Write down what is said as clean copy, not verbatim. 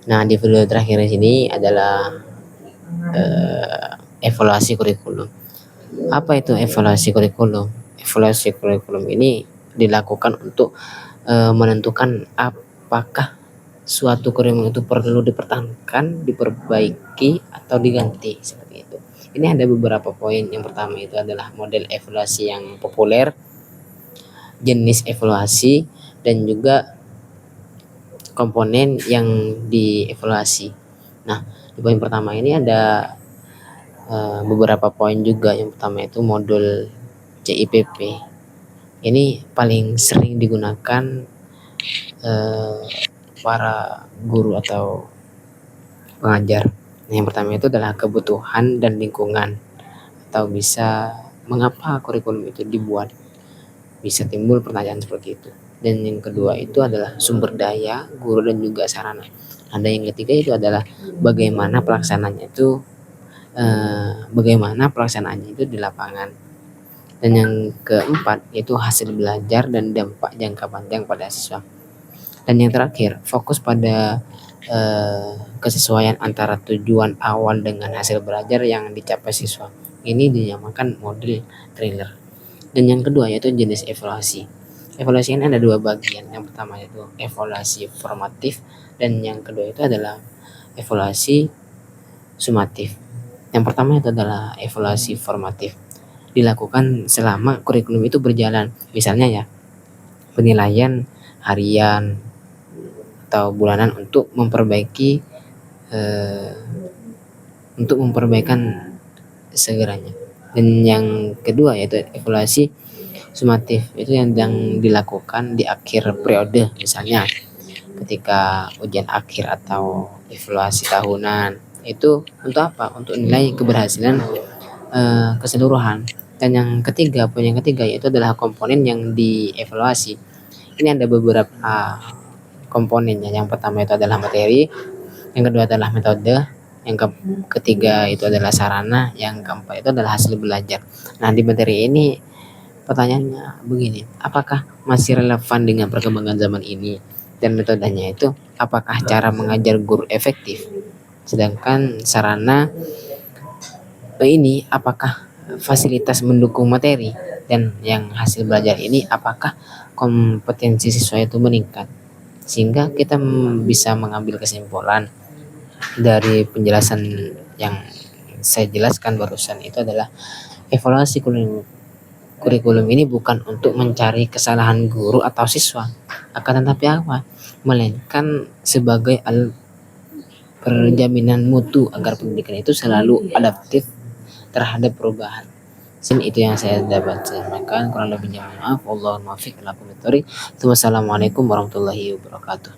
Nah, di video terakhir di sini adalah evaluasi kurikulum. Apa itu evaluasi kurikulum? Evaluasi kurikulum ini dilakukan untuk menentukan apakah suatu kurikulum itu perlu dipertahankan, diperbaiki, atau diganti, seperti itu. Ini ada beberapa poin. Yang pertama itu adalah model evaluasi yang populer, jenis evaluasi, dan juga komponen yang dievaluasi. Nah, di poin pertama ini ada beberapa poin juga. Yang pertama itu modul CIPP. Ini paling sering digunakan para guru atau pengajar. Yang pertama itu adalah kebutuhan dan lingkungan, atau bisa mengapa kurikulum itu dibuat. Bisa timbul pertanyaan seperti itu. Dan yang kedua itu adalah sumber daya guru dan juga sarana. Ada yang ketiga itu adalah bagaimana pelaksanaannya itu di lapangan. Dan yang keempat itu hasil belajar dan dampak jangka panjang pada siswa. Dan yang terakhir, fokus pada kesesuaian antara tujuan awal dengan hasil belajar yang dicapai siswa. Ini dinamakan model trailer. Dan yang kedua yaitu jenis evaluasi. Evaluasi ini ada dua bagian. Yang pertama itu evaluasi formatif, dan yang kedua itu adalah evaluasi sumatif. Yang pertama itu adalah evaluasi formatif. Dilakukan selama kurikulum itu berjalan. Misalnya ya, penilaian harian atau bulanan untuk memperbaikan segeranya. Dan yang kedua yaitu evaluasi sumatif, itu yang dilakukan di akhir periode, misalnya ketika ujian akhir atau evaluasi tahunan. Itu untuk apa? Untuk nilai keberhasilan keseluruhan. Dan yang ketiga, poin yang ketiga yaitu adalah komponen yang dievaluasi. Ini ada beberapa komponennya. Yang pertama itu adalah materi, yang kedua adalah metode, yang ketiga itu adalah sarana, yang keempat itu adalah hasil belajar. Nah, di materi ini pertanyaannya begini, apakah masih relevan dengan perkembangan zaman ini? Dan metodenya itu, apakah cara mengajar guru efektif? Sedangkan sarana ini, apakah fasilitas mendukung materi? Dan yang hasil belajar ini, apakah kompetensi siswa itu meningkat? Sehingga kita bisa mengambil kesimpulan dari penjelasan yang saya jelaskan barusan, itu adalah evaluasi kurikulum ini bukan untuk mencari kesalahan guru atau siswa, akan tetapi apa? Melainkan sebagai perjaminan mutu agar pendidikan itu selalu adaptif terhadap perubahan. Itu yang saya dapat sampaikan. Kurang lebihnya maaf. Wallahul muwaffiq ila aqwamit thoriq. Wassalamualaikum warahmatullahi wabarakatuh.